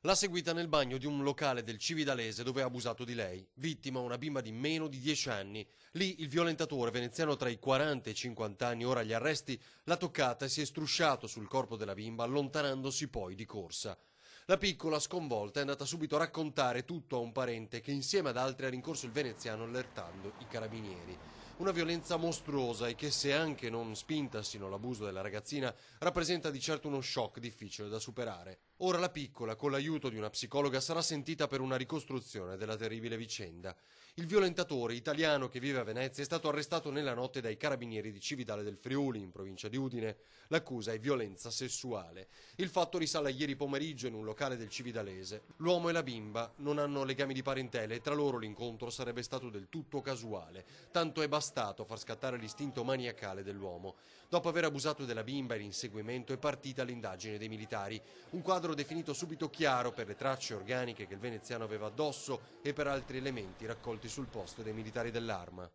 L'ha seguita nel bagno di un locale del Cividalese dove ha abusato di lei, vittima una bimba di meno di 10 anni. Lì il violentatore, veneziano tra i 40 e i 50 anni, ora agli arresti, l'ha toccata e si è strusciato sul corpo della bimba, allontanandosi poi di corsa. La piccola, sconvolta, è andata subito a raccontare tutto a un parente che insieme ad altri ha rincorso il veneziano allertando i carabinieri. Una violenza mostruosa e che, se anche non spinta sino all'abuso della ragazzina, rappresenta di certo uno shock difficile da superare. Ora la piccola, con l'aiuto di una psicologa, sarà sentita per una ricostruzione della terribile vicenda. Il violentatore italiano che vive a Venezia è stato arrestato nella notte dai carabinieri di Cividale del Friuli, in provincia di Udine. L'accusa è violenza sessuale. Il fatto risale a ieri pomeriggio in un locale del Cividalese. L'uomo e la bimba non hanno legami di parentela e tra loro l'incontro sarebbe stato del tutto casuale. Tanto è bastato far scattare l'istinto maniacale dell'uomo. Dopo aver abusato della bimba e l'inseguimento è partita l'indagine dei militari. Un quadro definito subito chiaro per le tracce organiche che il veneziano aveva addosso e per altri elementi raccolti sul posto dai militari dell'Arma.